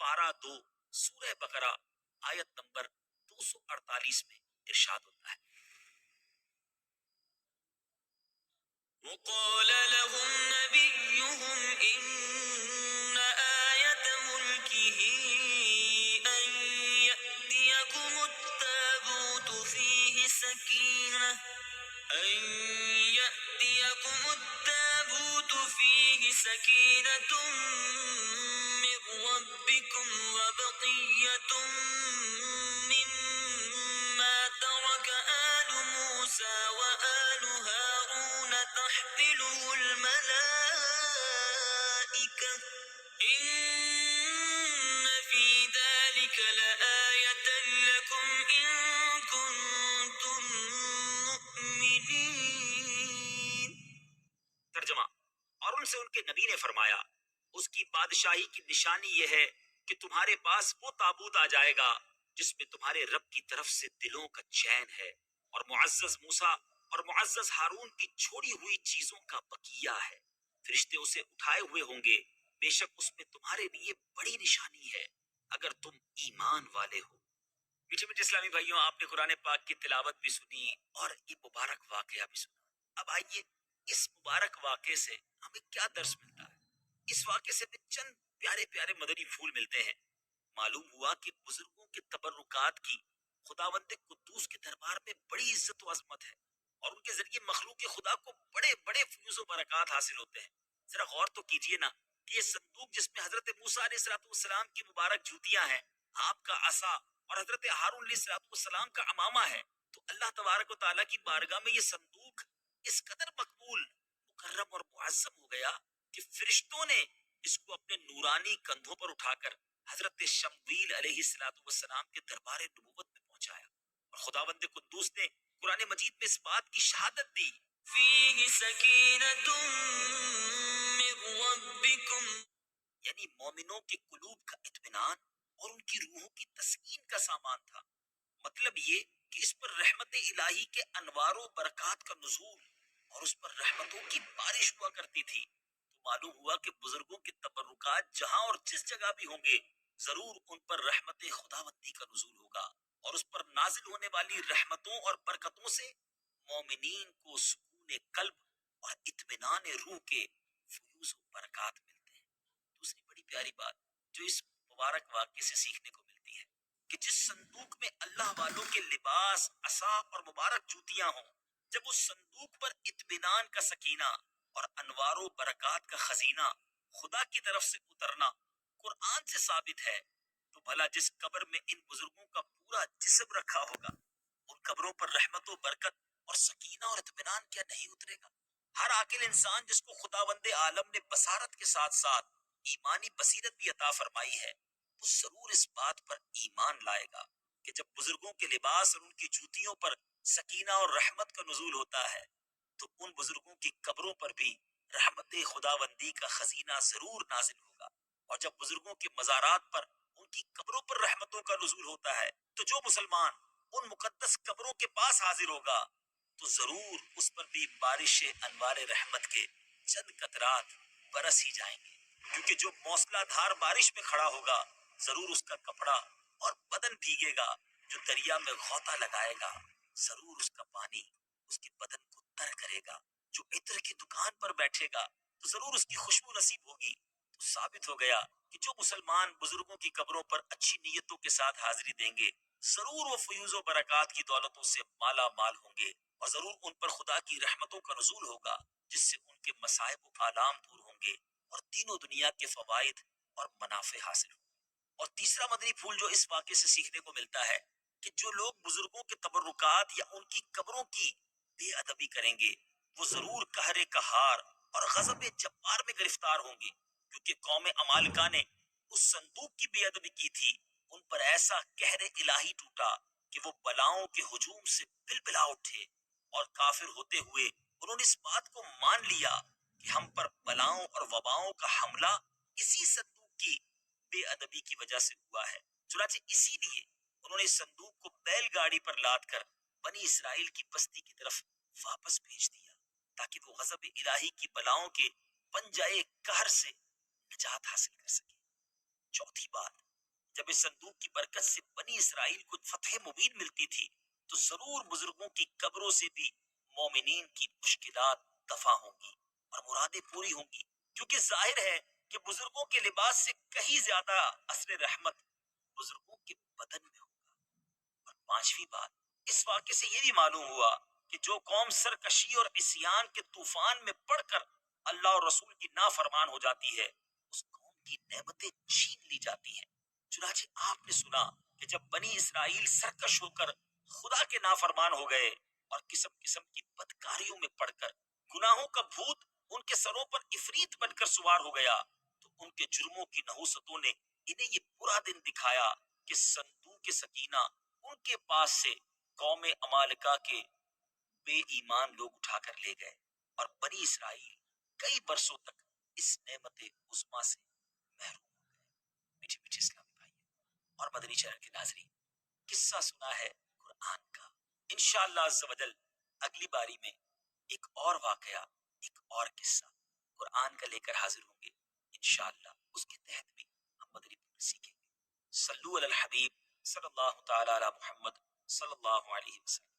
پارہ 2 سورہ بقرہ آیت نمبر 248 میں ارشاد ہوتا ہے، وقال لهم نبيهم إن آية ملكه أن يأتيكم التابوت فيه سكينة من ربكم وبقية مما ترك آل موسى وآل هارون تحمله الملائكة إن في ذلك لآية لكم إن كنتم مؤمنين۔ ترجمہ، اور ان سے ان کے نبی نے فرمایا، اس کی بادشاہی کی نشانی یہ ہے کہ تمہارے پاس وہ تابوت آ جائے گا جس میں تمہارے رب کی طرف سے دلوں کا چین ہے، اور معزز موسیٰ اور معزز ہارون کی چھوڑی ہوئی چیزوں کا بقیہ ہے۔ فرشتے اسے اٹھائے ہوئے ہوں گے، بے شک اس میں تمہارے لیے بڑی نشانی ہے اگر تم ایمان والے ہو۔ میٹھے میٹھے اسلامی بھائیوں، آپ نے قرآن پاک کی تلاوت بھی سنی اور یہ مبارک واقعہ بھی سنا۔ اب آئیے اس مبارک واقعے سے ہمیں کیا درس ملتا ہے؟ اس واقعے سے ہمیں چند پیارے پیارے مدنی پھول ملتے ہیں۔ معلوم ہوا کہ بزرگوں کے تبرکات کی خداوند قدوس کے دربار میں بڑی عزت و عظمت ہے، اور ان کے ذریعے مخلوق خدا کو بڑے بڑے فیوز و برکات حاصل ہوتے ہیں۔ ذرا غور تو کیجئے نا کہ یہ صندوق جس میں حضرت موسیٰ علیہ السلام کی مبارک جوتیاں ہیں، آپ کا عصا اور حضرت ہارون علیہ السلام کا عمامہ ہے، تو اللہ تبارک و تعالیٰ کی بارگاہ میں یہ صندوق اس قدر مقبول، مکرم اور معظم ہو گیا کہ فرشتوں نے اس کو اپنے نورانی کندھوں پر اٹھا کر حضرت شمویل علیہ السلام کے دربار نبوت میں پہنچایا، اور خداوند قدوس نے قرآن مجید میں اس بات کی شہادت دی، فیہ سکینۃ من ربکم، یعنی مومنوں کے قلوب کا اطمینان اور ان کی روحوں کی تسکین کا سامان تھا۔ مطلب یہ کہ اس پر رحمت الہی کے انوار و برکات کا نزول اور اس پر رحمتوں کی بارش ہوا کرتی تھی۔ تو معلوم ہوا کہ بزرگوں کے تبرکات جہاں اور جس جگہ بھی ہوں گے، ضرور ان پر رحمت خداوندی کا نزول ہوگا، اور اس پر نازل ہونے والی رحمتوں اور برکتوں سے مومنین کو سکون قلب اور اطمینان روح کے فیوز و برکات ملتے ہیں۔ دوسری بڑی پیاری بات جو اس مبارک واقعے سے سیکھنے کو ملتی ہے کہ جس صندوق میں اللہ والوں کے لباس، عصا اور مبارک جوتیاں ہوں، جب اس صندوق پر اطمینان کا سکینہ اور انوار و برکات کا خزینہ خدا کی طرف سے اترنا قرآن سے ثابت ہے، تو بھلا جس قبر میں ان بزرگوں کا پورا جسم رکھا ہوگا، ان قبروں پر رحمت و برکت اور سکینہ اور اطمینان کیا نہیں اترے گا؟ ہر عاقل انسان جس کو خداوند عالم نے بصارت کے ساتھ ساتھ ایمانی بصیرت بھی عطا فرمائی ہے، وہ ضرور اس بات پر ایمان لائے گا کہ جب بزرگوں کے لباس اور ان کی جوتیوں پر سکینہ اور رحمت کا نزول ہوتا ہے، تو ان بزرگوں کی قبروں پر بھی رحمت خداوندی کا خزینہ ضرور نازل ہوگا، اور جب بزرگوں کے مزارات پر ان کی قبروں پر رحمتوں کا نزول ہوتا ہے، تو جو مسلمان ان مقدس قبروں کے پاس حاضر ہوگا تو ضرور اس پر بھی بارش انوار رحمت کے چند قطرات برس ہی جائیں گے، کیونکہ جو موسلا دھار بارش میں کھڑا ہوگا ضرور اس کا کپڑا اور بدن بھیگے گا، جو دریا میں غوطہ لگائے گا ضرور اس کا پانی اس کے بدن کو تر کرے گا، جو عطر کی دکان پر بیٹھے گا تو ضرور اس کی خوشبو نصیب ہوگی۔ تو ثابت ہو گیا کہ جو مسلمان بزرگوں کی قبروں پر اچھی نیتوں کے ساتھ حاضری دیں گے ضرور وہ فیوز و برکات کی دولتوں سے مالا مال ہوں گے، اور ضرور ان پر خدا کی رحمتوں کا نزول ہوگا جس سے ان کے مصائب و آلام دور ہوں گے اور دین و دنیا کے فوائد اور منافع حاصل ہوں گے۔ اور تیسرا مدنی پھول جو اس واقعے سے سیکھنے کو ملتا ہے کہ جو لوگ بزرگوں کے تبرکات یا ان کی قبروں کی بے ادبی کریں گے وہ ضرور قہر قہار اور غضب جبار میں گرفتار ہوں گے، کیونکہ قوم عمالقہ نے اس صندوق کی بے ادبی کی تھی، ان پر ایسا قہر الہی ٹوٹا کہ وہ بلاؤں کے ہجوم سے بلبلا اٹھے، اور کافر ہوتے ہوئے انہوں نے اس بات کو مان لیا کہ ہم پر بلاؤں اور وباؤں کا حملہ اسی صندوق کی بے ادبی کی وجہ سے ہوا ہے۔ چنانچہ اسی لیے انہوں نے اس صندوق کو بیل گاڑی پر لاد کر بنی اسرائیل کی بستی کی طرف واپس بھیج دیا تاکہ وہ غضب الہی کی بلاؤں کے پنجائے قہر سے نجات حاصل کر سکے۔ چوتھی بات جب اس صندوق کی برکت سے بنی اسرائیل کو فتح مبین ملتی تھی تو ضرور بزرگوں کی قبروں سے بھی مومنین کی مشکلات دفع ہوں گی اور مرادیں پوری ہوں گی، کیونکہ ظاہر ہے کہ بزرگوں کے لباس سے کہیں زیادہ اثر رحمت بزرگوں کے بدن میں ہوگا۔ اور پانچویں بات، اس واقعے سے یہ بھی معلوم ہوا کہ جو قوم سرکشی اور عصیان کے طوفان میں پڑ کر اللہ اور رسول کی نافرمان ہو جاتی ہے، اس قوم کی نعمتیں چھین لی جاتی ہیں۔ چنانچہ آپ نے سنا کہ جب بنی اسرائیل سرکش ہو کر خدا کے نافرمان ہو گئے اور قسم قسم کی بدکاریوں میں پڑ کر گناہوں کا بھوت ان کے سروں پر افریت بن کر سوار ہو گیا، تو ان کے جرموں کی نحوستوں نے انہیں یہ برا دن دکھایا کہ صندوق سکینہ ان کے پاس سے قوم امالکہ کے بے ایمان لوگ اٹھا کر لے گئے، اور بنی اسرائیل کئی برسوں تک اس نعمت عظما سے محروم ہو گئے۔ میٹھے میٹھے اسلامی بھائی اور مدنی چینل کے ناظرین، قصہ سنا ہے قرآن کا، انشاءاللہ عز و جل اگلی باری میں ایک اور واقعہ، ایک اور قصہ قرآن کا لے کر حاضر ہوں گے انشاءاللہ۔ اس کے تحت بھی ہم مدنی پھول سیکھیں گے۔ صلو علی الحبیب صلی اللہ تعالی علی محمد صلی اللہ علیہ وسلم۔